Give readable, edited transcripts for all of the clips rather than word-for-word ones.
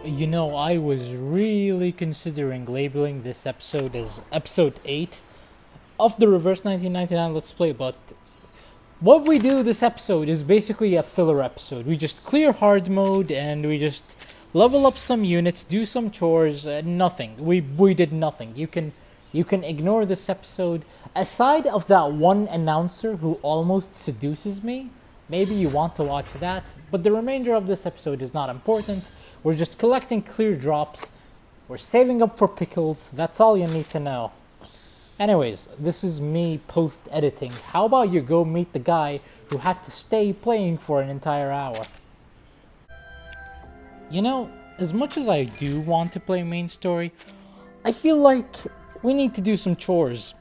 You know, I was really considering labeling this episode as episode 8 of the Reverse 1999 Let's Play, but what we do this episode is basically a filler episode. We just clear hard mode and we just level up some units, do some chores, nothing. We did nothing. You can ignore this episode. Aside of that one announcer who almost seduces me, maybe you want to watch that, but the remainder of this episode is not important. We're just collecting clear drops. We're saving up for pickles. That's all you need to know. Anyways, this is me post-editing. How about you go meet the guy who had to stay playing for an entire hour? You know, as much as I do want to play main story, I feel like we need to do some chores.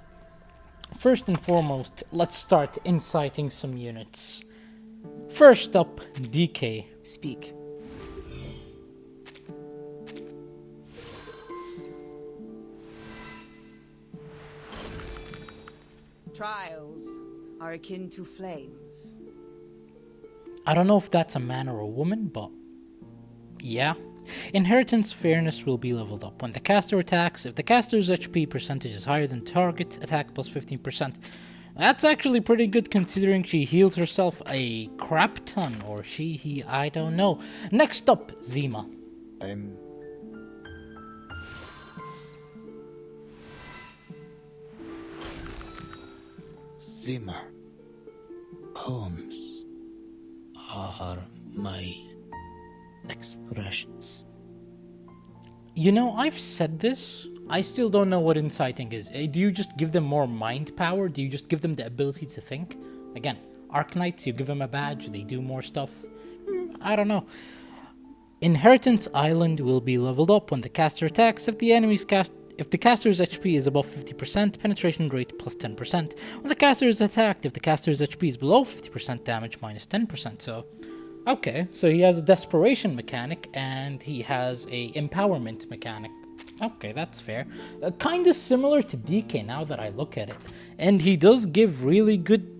First and foremost, let's start inciting some units. First up, DK. Speak. Trials are akin to flames. I don't know if that's a man or a woman, but yeah. Inheritance Fairness will be leveled up. When the caster attacks, if the caster's HP percentage is higher than target, attack plus 15%. That's actually pretty good considering she heals herself a crap ton, or he, I don't know. Next up, Zima. Zimmer. Poems are my expressions. You know, I've said this. I still don't know what inciting is. Do you just give them more mind power? Do you just give them the ability to think? Again, Arknights, you give them a badge, they do more stuff. I don't know. Inheritance Island will be leveled up when the caster attacks. If the caster's HP is above 50%, penetration rate plus 10%. When the caster is attacked, if the caster's HP is below 50%, damage minus 10%. So, okay, so he has a desperation mechanic and he has a empowerment mechanic. Okay, that's fair. Kinda similar to DK now that I look at it. And he does give really good,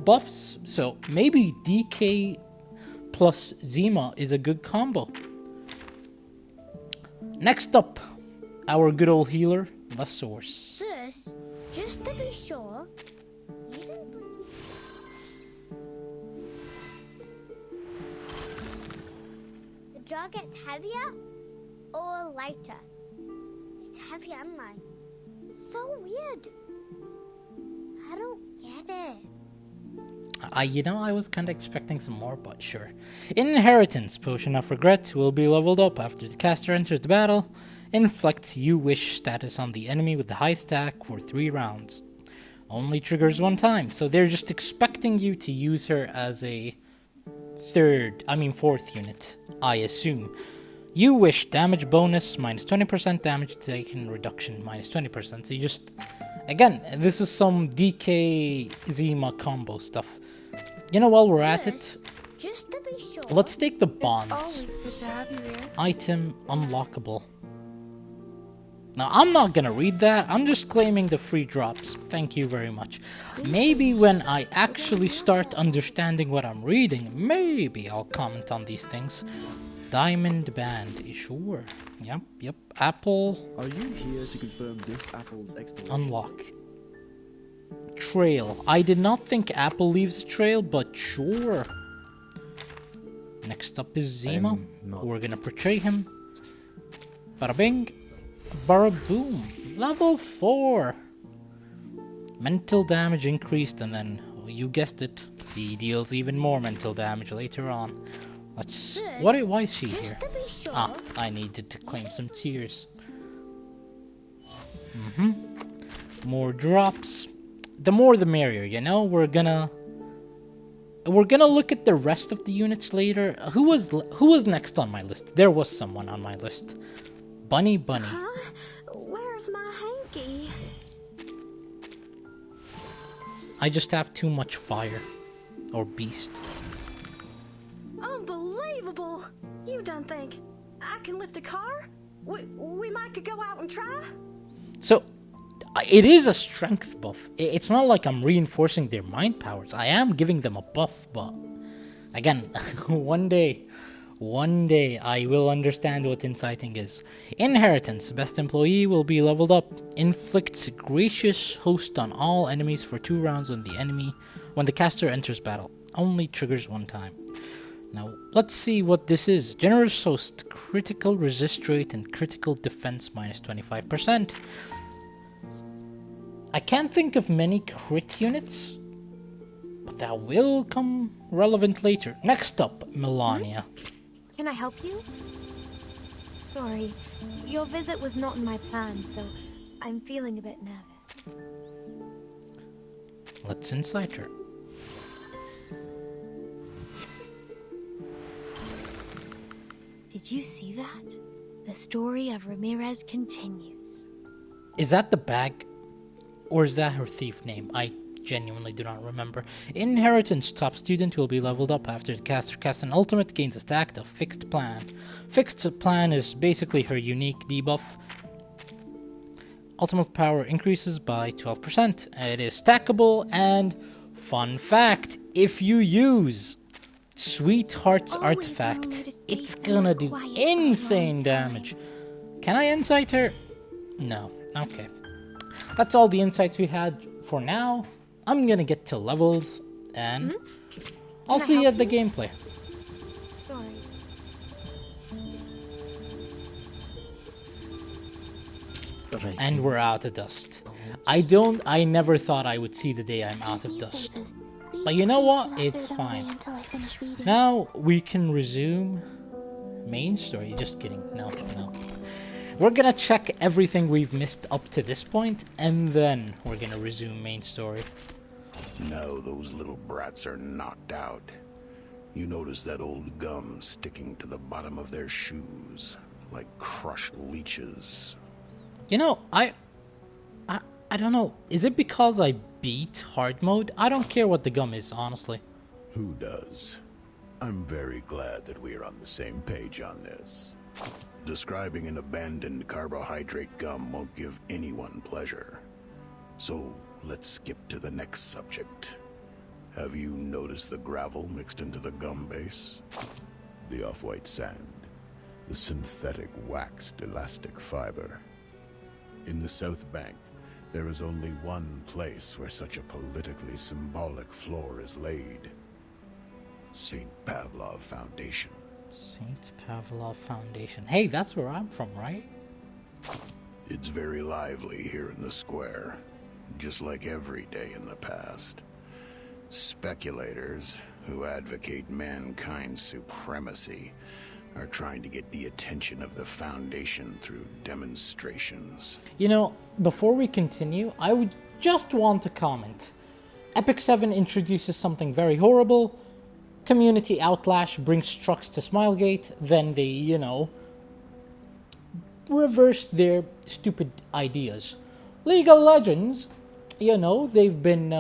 buffs. So maybe DK plus Zima is a good combo. Next up, our good old healer, the Source. Sis, just to be sure, you didn't put... The jar gets heavier or lighter? It's heavy and light. So weird. I don't get it. I was kinda expecting some more, but sure. Inheritance Potion of Regret will be leveled up after the caster enters the battle. Inflicts You Wish status on the enemy with the high stack for 3 rounds. Only triggers 1 time, so they're just expecting you to use her as a fourth unit, I assume. You Wish damage bonus minus 20% damage taken reduction minus 20%. So you just, again, this is some DK Zima combo stuff. While we're at it, Just to be sure. let's take the It's bonds. always good to have you here. Item unlockable. Now, I'm not gonna read that, I'm just claiming the free drops. Thank you very much. Maybe when I actually start understanding what I'm reading, maybe I'll comment on these things. Diamond Band, sure. Yep. Apple, Are you here to confirm this apple's exploration? unlock. Trail. I did not think Apple leaves a trail, but sure. Next up is Zima. I'm not- We're gonna portray him. Bada bing. Bada boom. Level 4. Mental damage increased, and then, you guessed it, he deals even more mental damage later on. Let's. Why is she Just here? to be sure. I needed to claim some tears. More drops. The more the merrier, We're gonna look at the rest of the units later. Who was next on my list? There was someone on my list. Bunny. Huh? Where's my hanky? I just have too much fire. Or beast. Unbelievable! You don't think I can lift a car? We might could go out and try? So, it is a strength buff. It's not like I'm reinforcing their mind powers. I am giving them a buff, but again, one day One day I will understand what inciting is. Inheritance. Best employee will be leveled up. Inflicts gracious host on all enemies for 2 rounds when the caster enters battle. Only triggers 1 time. Now, let's see what this is. Generous host. Critical resist rate and critical defense minus 25%. I can't think of many crit units, but that will come relevant later. Next up, Melania. Can I help you? Sorry, your visit was not in my plan, so I'm feeling a bit nervous. Let's incite her. Did you see that? The story of Ramirez continues. Is that the bag? Or is that her thief name? I genuinely do not remember. Inheritance. Top student will be leveled up after the caster casts an ultimate, gains a stack of Fixed Plan. Fixed Plan is basically her unique debuff. Ultimate power increases by 12%. It is stackable, and fun fact, if you use Sweetheart's Always artifact, remember to stay it's somewhere gonna do quiet for a long insane time. damage. Can I incite her? No. Okay. That's all the insights we had for now. I'm gonna get to levels, and I'll Can I see you help at the you? gameplay. Sorry. Right. And we're out of dust. I never thought I would see the day I'm out of dust. But you know what? It's fine. Now we can resume main story. Just kidding. No. We're gonna check everything we've missed up to this point, and then we're gonna resume main story. Now those little brats are knocked out. You notice that old gum sticking to the bottom of their shoes, like crushed leeches. You know, I don't know. Is it because I beat hard mode? I don't care what the gum is, honestly. Who does? I'm very glad that we are on the same page on this. Describing an abandoned carbohydrate gum won't give anyone pleasure. So let's skip to the next subject. Have you noticed the gravel mixed into the gum base? The off-white sand. The synthetic waxed elastic fiber. In the South Bank, there is only one place where such a politically symbolic floor is laid. St. Pavlov Foundation. St. Pavlov Foundation. Hey, that's where I'm from, right? It's very lively here in the square, just like every day in the past. Speculators who advocate mankind's supremacy are trying to get the attention of the Foundation through demonstrations. You know, before we continue, I would just want to comment. Epic 7 introduces something very horrible. Community Outlash brings trucks to Smilegate. Then they, you know, reverse their stupid ideas. League of Legends, you know, they've been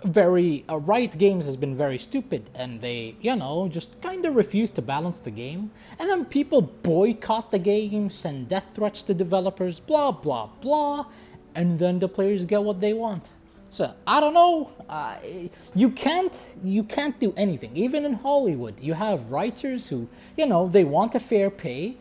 Riot Games has been very stupid, and they, you know, just kind of refuse to balance the game. And then people boycott the game, send death threats to developers, blah blah blah, and then the players get what they want. So I don't know. You can't do anything. Even in Hollywood, you have writers who, you know, they want a fair pay,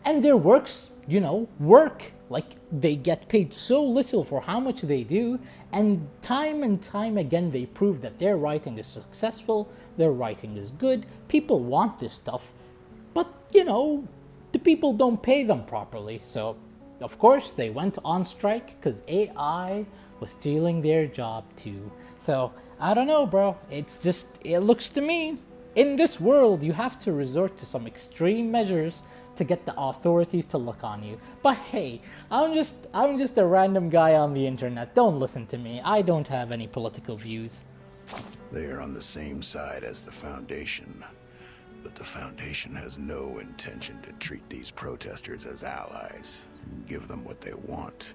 and their works, you know, work. Like, they get paid so little for how much they do, and time again they prove that their writing is successful, their writing is good, people want this stuff, but, you know, the people don't pay them properly. So, of course, they went on strike because AI was stealing their job too. So, I don't know, bro. It's just, it looks to me, in this world, you have to resort to some extreme measures to get the authorities to look on you. But hey, I'm just a random guy on the internet. Don't listen to me. I don't have any political views. They are on the same side as the Foundation, but the Foundation has no intention to treat these protesters as allies and give them what they want.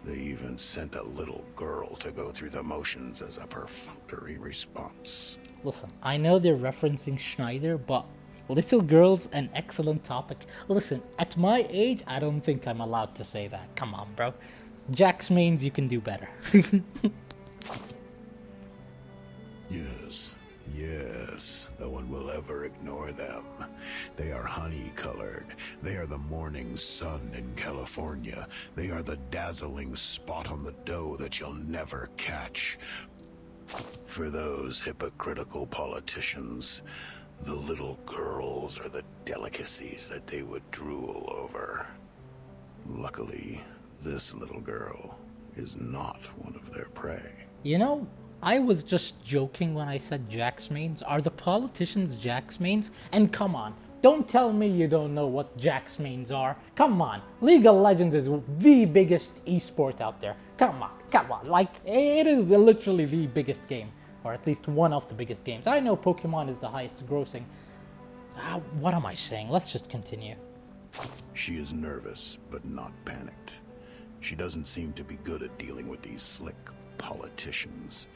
They even sent a little girl to go through the motions as a perfunctory response. Listen, I know they're referencing Schneider, but little girl's an excellent topic. Listen, at my age, I don't think I'm allowed to say that. Come on, bro. Jax mains, you can do better. Yes, Yes, no one will ever ignore them. They are honey-colored. They are the morning sun in California. They are the dazzling spot on the dough that you'll never catch. For those hypocritical politicians, the little girls are the delicacies that they would drool over. Luckily, this little girl is not one of their prey. You know, I was just joking when I said Jack's mains. Are the politicians Jack's mains? And come on, don't tell me you don't know what Jack's mains are. Come on, League of Legends is the biggest esport out there. Come on, like, it is literally the biggest game. Or at least one of the biggest games. I know Pokemon is the highest grossing. What am I saying? Let's just continue. She is nervous, but not panicked. She doesn't seem to be good at dealing with these slick politicians.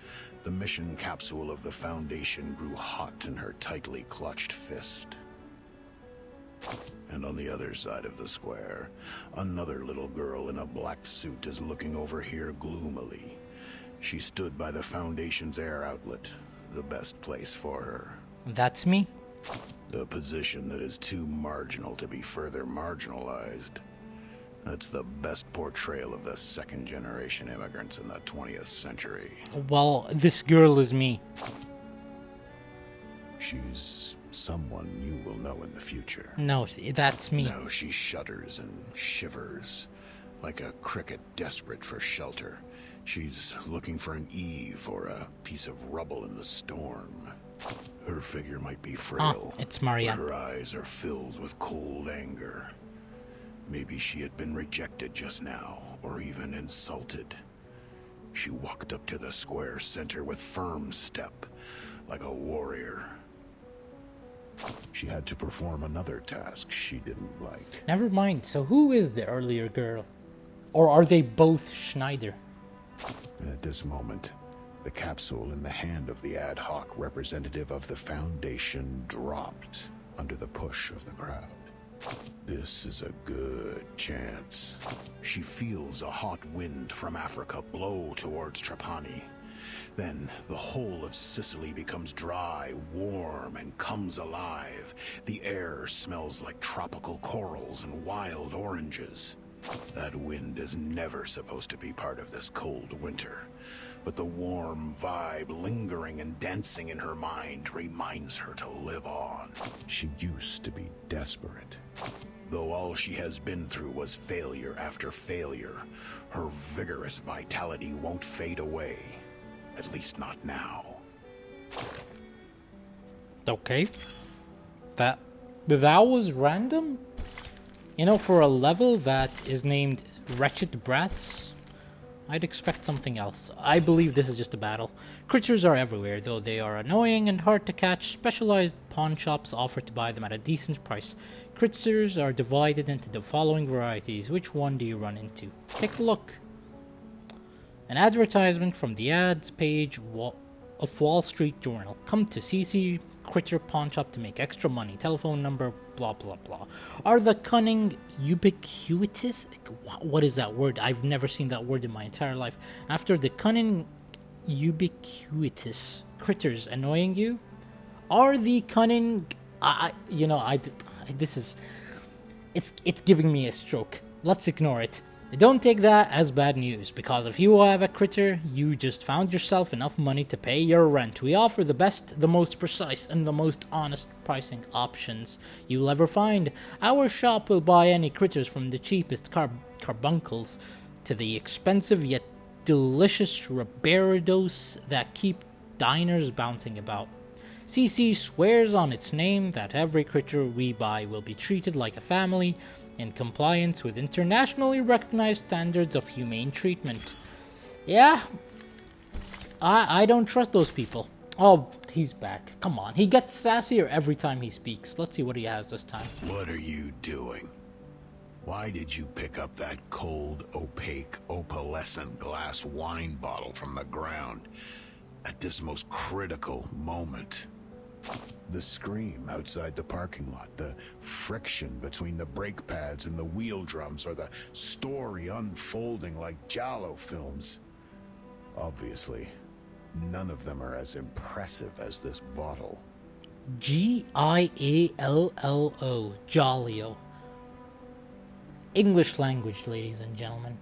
The mission capsule of the Foundation grew hot in her tightly clutched fist. And on the other side of the square, another little girl in a black suit is looking over here gloomily. She stood by the Foundation's air outlet, the best place for her. That's me? The position that is too marginal to be further marginalized. That's the best portrayal of the second-generation immigrants in the 20th century. Well, this girl is me. She's someone you will know in the future. No, that's me. No, she shudders and shivers, like a cricket desperate for shelter. She's looking for an eave or a piece of rubble in the storm. Her figure might be frail, it's Marianne. but her eyes are filled with cold anger. Maybe she had been rejected just now, or even insulted. She walked up to the square center with firm step, like a warrior. She had to perform another task she didn't like. Never mind, so who is the earlier girl? Or are they both Schneider? And at this moment, the capsule in the hand of the ad hoc representative of the Foundation dropped under the push of the crowd. This is a good chance. She feels a hot wind from Africa blow towards Trapani. Then the whole of Sicily becomes dry, warm, and comes alive. The air smells like tropical corals and wild oranges. That wind is never supposed to be part of this cold winter, but the warm vibe lingering and dancing in her mind reminds her to live on. She used to be desperate. Though all she has been through was failure after failure, her vigorous vitality won't fade away. At least not now. Okay. That was random? You know, for a level that is named Wretched Brats, I'd expect something else. I believe this is just a battle. Critters are everywhere, though they are annoying and hard to catch. Specialized pawn shops offer to buy them at a decent price. Critters are divided into the following varieties. Which one do you run into? Take a look. An advertisement from the ads page of Wall Street Journal. Come to CC Critter Pawn Shop to make extra money. Telephone number, blah blah blah. Are the cunning ubiquitous? What is that word? I've never seen that word in my entire life. After the cunning ubiquitous critters annoying you? Are the cunning... It's giving me a stroke. Let's ignore it. Don't take that as bad news, because if you have a critter, you just found yourself enough money to pay your rent. We offer the best, the most precise, and the most honest pricing options you'll ever find. Our shop will buy any critters from the cheapest carbuncles to the expensive yet delicious rabberidos that keep diners bouncing about. CC swears on its name that every critter we buy will be treated like a family in compliance with internationally recognized standards of humane treatment. Yeah, I don't trust those people. Oh, he's back. Come on, he gets sassier every time he speaks. Let's see what he has this time. What are you doing? Why did you pick up that cold, opaque, opalescent glass wine bottle from the ground at this most critical moment? The scream outside the parking lot, the friction between the brake pads and the wheel drums, or the story unfolding like Giallo films. Obviously, none of them are as impressive as this bottle. Giallo. Jolio. English language, ladies and gentlemen.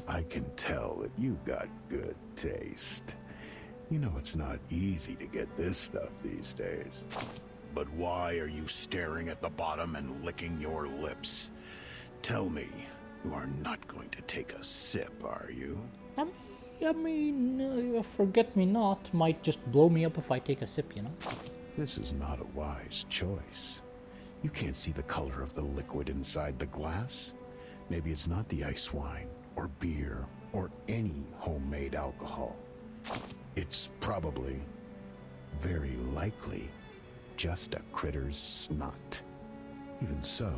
I can tell that you've got good taste. You know it's not easy to get this stuff these days. But why are you staring at the bottom and licking your lips? Tell me, you are not going to take a sip, are you? I mean, forget me not might just blow me up if I take a sip, you know? This is not a wise choice. You can't see the color of the liquid inside the glass. Maybe it's not the ice wine, or beer, or any homemade alcohol. It's probably, very likely, just a critter's snot. Even so,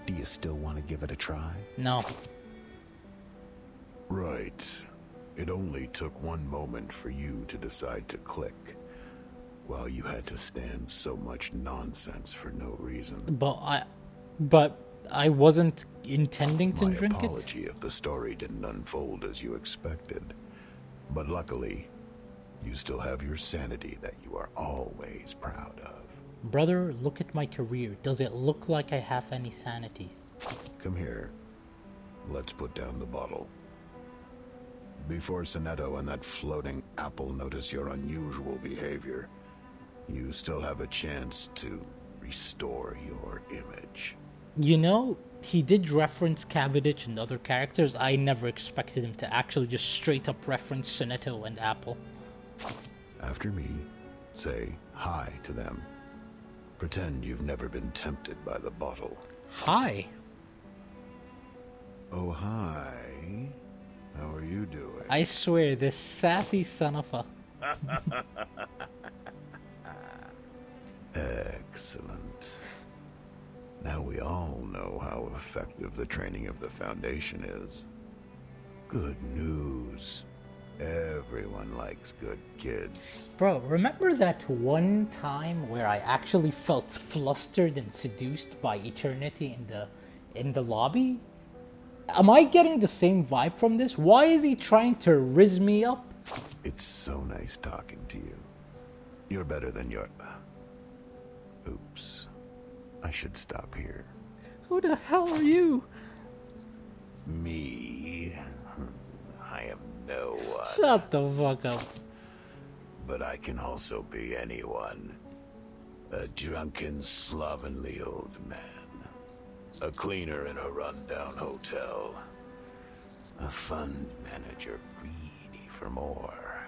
do you still want to give it a try? No. Right. It only took one moment for you to decide to click, while you had to stand so much nonsense for no reason. But I wasn't intending to My drink it. apology if the story didn't unfold as you expected. But luckily, you still have your sanity that you are always proud of. Brother, look at my career. Does it look like I have any sanity? Come here. Let's put down the bottle. Before Sonetto and that floating apple notice your unusual behavior, you still have a chance to restore your image. You know, he did reference Cavendish and other characters. I never expected him to actually just straight up reference Sonetto and Apple. After me, say hi to them. Pretend you've never been tempted by the bottle. Hi. Oh, hi. How are you doing? I swear, this sassy son of a... Excellent. Now we all know how effective the training of the Foundation is. Good news. Everyone likes good kids. Bro, remember that one time where I actually felt flustered and seduced by Eternity in the lobby? Am I getting the same vibe from this? Why is he trying to rizz me up? It's so nice talking to you. You're better than your... Oops. I should stop here. Who the hell are you? Me? I am no one. Shut the fuck up. But I can also be anyone. A drunken, slovenly old man. A cleaner in a rundown hotel. A fund manager greedy for more.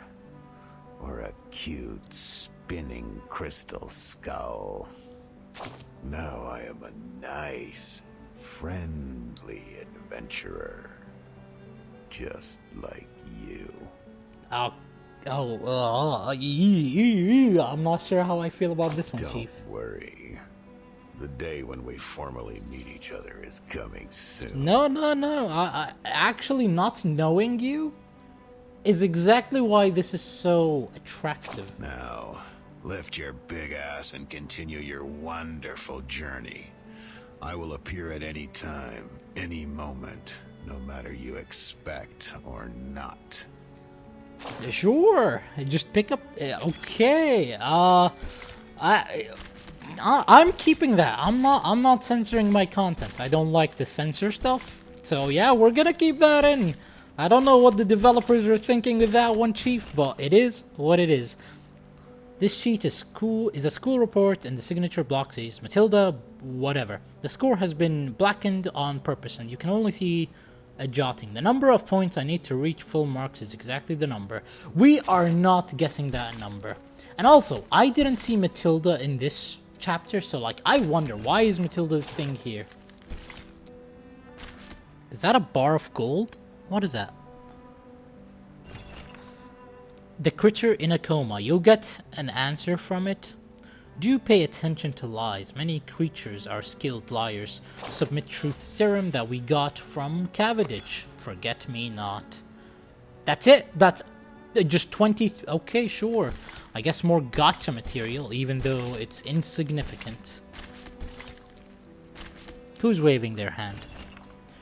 Or a cute, spinning crystal skull. Now I am a nice, friendly adventurer. Just like you. I'm not sure how I feel about this one, Chief. Don't worry. The day when we formally meet each other is coming soon. No. I actually not knowing you is exactly why this is so attractive. Now, lift your big ass and continue your wonderful journey. I will appear at any time, any moment, no matter you expect or not. Sure, just pick up. Okay. I'm keeping that. I'm not censoring my content. I don't like to censor stuff. So yeah, we're gonna keep that in. I don't know what the developers are thinking with that one, Chief, but it is what it is. This sheet is a school report, and the signature block says Matilda, whatever. The score has been blackened on purpose, and you can only see a jotting. The number of points I need to reach full marks is exactly the number. We are not guessing that number. And also, I didn't see Matilda in this chapter, so like, I wonder, why is Matilda's thing here? Is that a bar of gold? What is that? The creature in a coma. You'll get an answer from it. Do pay attention to lies. Many creatures are skilled liars. Submit truth serum that we got from Cavendish. Forget me not. That's it. That's just 20. Okay, sure. I guess more gotcha material, even though it's insignificant. Who's waving their hand?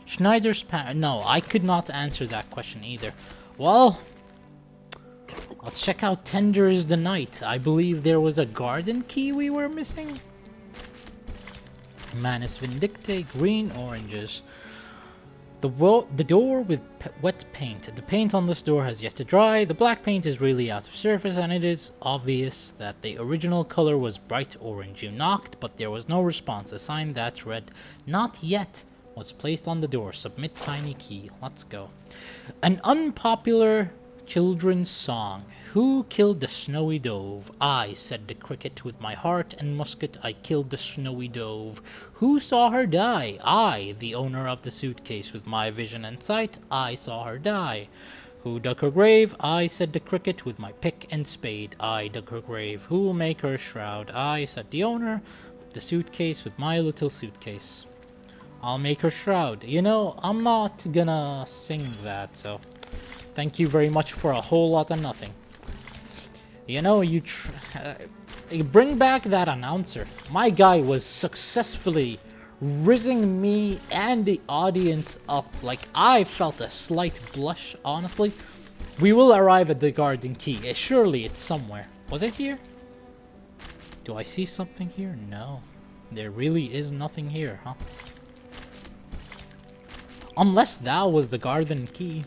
Schneider's parent. No, I could not answer that question either. Well, Let's check out Tender is the Night. I believe there was a garden key we were missing. Manus Vindicte, green oranges. The door with wet paint. The paint on this door has yet to dry. The black paint is really out of surface, and it is obvious that the original color was bright orange. You knocked, but there was no response. A sign that read, "Not yet," was placed on the door. Submit tiny key. Let's go. An unpopular children's song. Who killed the snowy dove? I, said the cricket, with my heart and musket I killed the snowy dove. Who saw her die? I, the owner of the suitcase, with my vision and sight I saw her die. Who dug her grave? I, said the cricket, with my pick and spade I dug her grave. Who'll make her shroud? I, said the owner of the suitcase, with my little suitcase. I'll make her shroud. You know, I'm not gonna sing that, so thank you very much for a whole lot of nothing. You know, you bring back that announcer. My guy was successfully rizzing me and the audience up. Like, I felt a slight blush, honestly. We will arrive at the garden key. Surely it's somewhere. Was it here? Do I see something here? No. There really is nothing here, huh? Unless that was the garden key.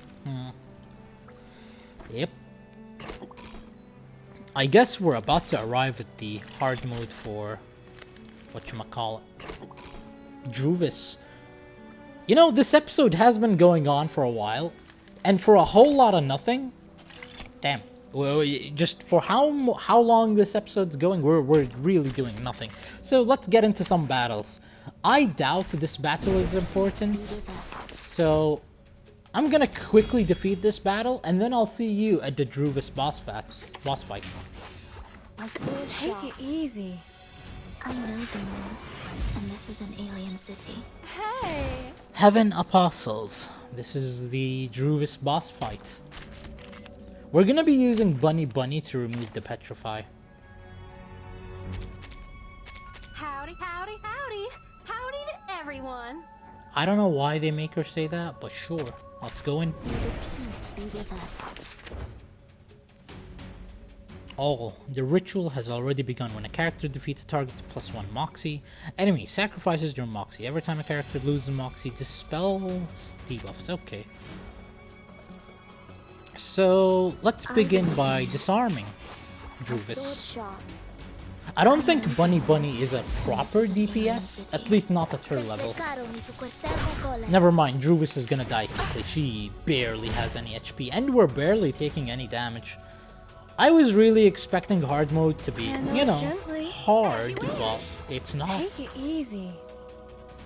Yep. I guess we're about to arrive at the hard mode for whatchamacallit, Druvis. You know, this episode has been going on for a while, and for a whole lot of nothing. Damn. Well, just for how long this episode's going, we're really doing nothing. So let's get into some battles. I doubt this battle is important, so I'm gonna quickly defeat this battle, and then I'll see you at the Druvis boss fight. Take it easy. I know the moon, and this is an alien city. Hey! Heaven Apostles. This is the Druvis boss fight. We're gonna be using Bunny to remove the Petrify. Howdy, howdy, howdy. Howdy to everyone. I don't know why they make her say that, but sure. Let's go in. May the peace be with us. Oh, the ritual has already begun. When a character defeats a target, +1 Moxie. Enemy sacrifices your Moxie. Every time a character loses Moxie, dispels debuffs. Okay. So, let's begin by disarming Druvis. I don't think Bunny is a proper DPS, at least not at her level. Never mind, Druvis is gonna die quickly. She barely has any HP, and we're barely taking any damage. I was really expecting hard mode to be, you know, hard, but it's not. Take it easy.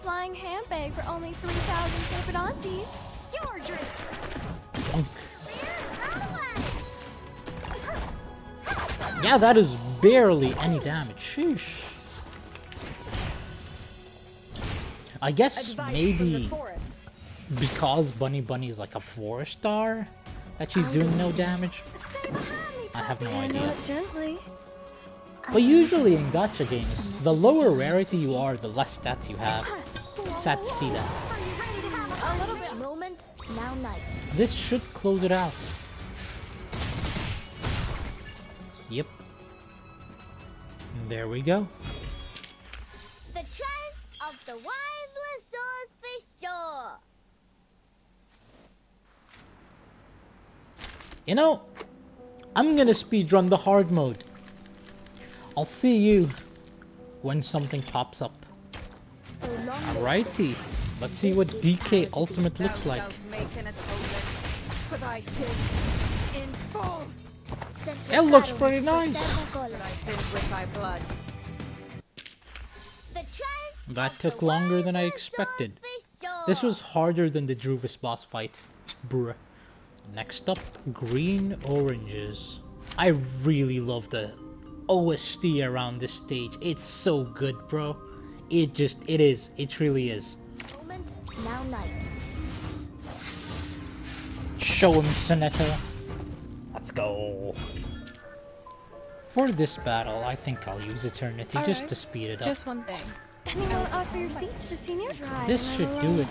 Flying handbag for only 3,000 Serpenantes. Your drink. Yeah, that is barely any damage. Sheesh. I guess maybe because Bunny is like a 4-star that she's doing no damage. I have no idea. Gently. But usually in gacha games, the lower rarity you are, the less stats you have. Sad to see that. Moment, now night. This should close it out. Yep. There we go. The trance of the wifeless souls for sure. You know, I'm gonna speedrun the hard mode. I'll see you when something pops up. So long Alrighty, let's see what DK Ultimate looks like. Make an atonement for thy sins in full. It looks pretty nice. For thy sins with thy blood. The trance That took longer than I expected. This was harder than the Druvis boss fight. Bruh. Next up, green oranges. I really love the OST around this stage. It's so good, bro. It is. It really is. moment, now night. Show him, Senator. Let's go. For this battle, I think I'll use Eternity just to speed it up. Just one thing. Anyone offer your seat to the senior? This should do it.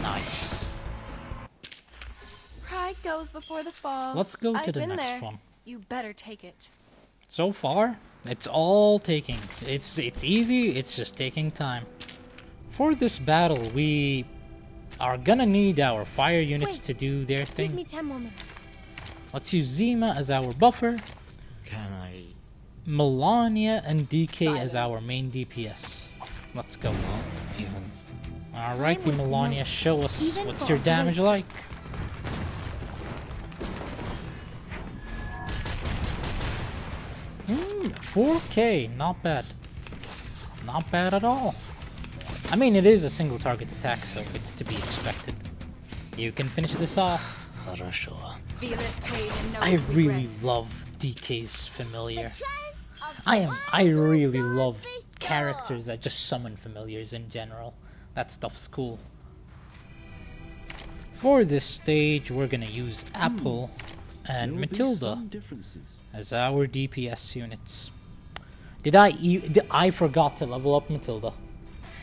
Nice. Pride goes before the fall. Let's go to I've the been next there. one. You better take it. So far, it's all taking. It's easy, it's just taking time. For this battle, we are gonna need our fire units Wait, to do their Give thing. me 10 more minutes. Let's use Zima as our buffer, Can I? Melania and DK as our main DPS. Let's go. Even Alrighty, Melania, show us Even what's for your a damage like. Hmm, 4k, not bad. Not bad at all. I mean, it is a single target attack, so it's to be expected. You can finish this off. Harashoa. Feel it pain and no I really regret. love DK's familiar. Of I really love Swordfish Shore. characters that just summon familiars in general. That stuff's cool. For this stage, we're gonna use Apple and There will be Matilda some differences. as our DPS units. I forgot to level up Matilda.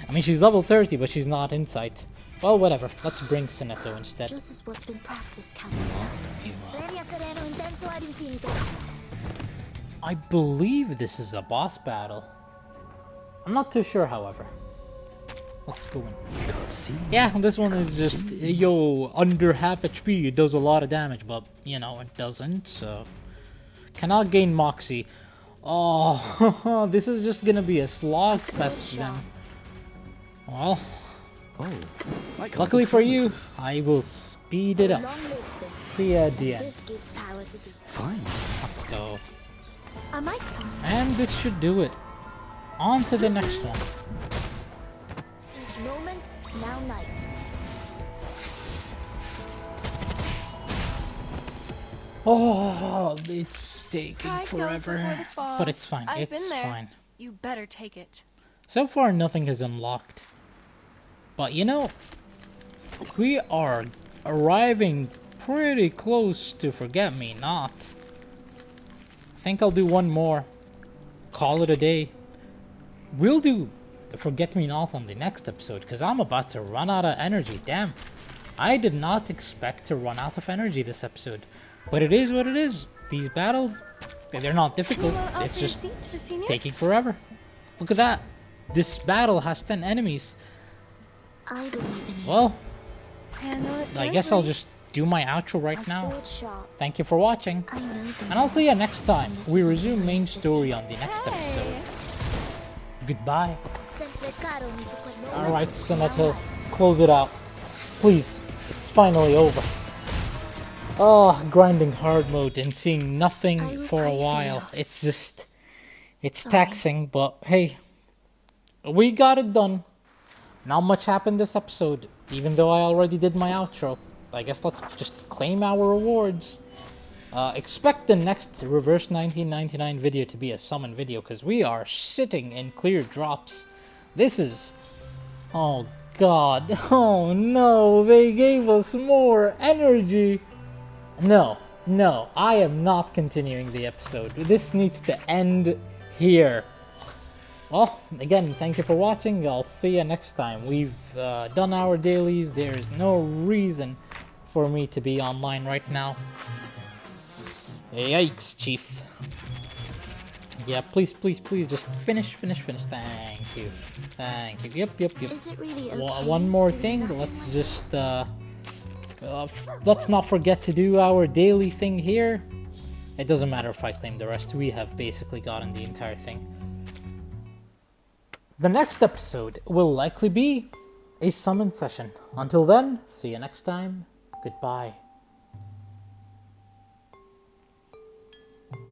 I mean, she's level 30, but she's not Insight. Well, whatever. Let's bring Sineto instead. Just as what's been practiced countless times. Premio Sereno Intenso ad Infinito. I believe this is a boss battle. I'm not too sure, however. Let's go in. Can't see. Yeah, this one is just, yo, under half HP, it does a lot of damage, but, you know, it doesn't, so... Cannot gain Moxie. Oh, this is just gonna be a slogfest then. Well, Oh, I can't luckily for confirm you, it. I will speed it up. Long lives this. See ya at the end. This gives power to the Fine. Let's go. A mice farm. And this should do it. On to the next one. each moment, now night. Oh, it's taking Pride goes forever. before the fall. But it's fine, I've it's been there. fine. You better take it. So far, nothing has unlocked. But you know, we are arriving pretty close to Forget Me Not. I think I'll do one more. Call it a day. We'll do the Forget Me Not on the next episode, because I'm about to run out of energy. Damn. I did not expect to run out of energy this episode. But it is what it is. These battles, they're not difficult. Anyone else It's in the just seat to the senior? taking forever. Look at that. This battle has 10 enemies. I believe in it. Well, Handle it I guess I'll gently. just do my outro right A now. sword sharp. Thank you for watching. I know the And I'll see you next time. This We is a resume main nice story on the next episode. Goodbye. Sempre caro mi su questo. Alright, Senator, close it out. Please, it's finally over. Oh, grinding hard mode and seeing nothing I will for a pray for while. you. It's just... It's Sorry. taxing, but hey. We got it done. Not much happened this episode, even though I already did my outro. I guess let's just claim our rewards. Expect the next Reverse 1999 video to be a summon video, because we are sitting in clear drops. This is... Oh god. Oh no, they gave us more energy. No, I am not continuing the episode. This needs to end here. Well, again, thank you for watching. I'll see you next time. We've done our dailies. There's no reason for me to be online right now. Yikes, Chief. Yeah, please, just finish. Thank you. Yep. Is it really okay? One more to do thing. nothing Let's for just let's not forget to do our daily thing here. It doesn't matter if I claim the rest. We have basically gotten the entire thing. The next episode will likely be a summon session. Until then, see you next time. Goodbye.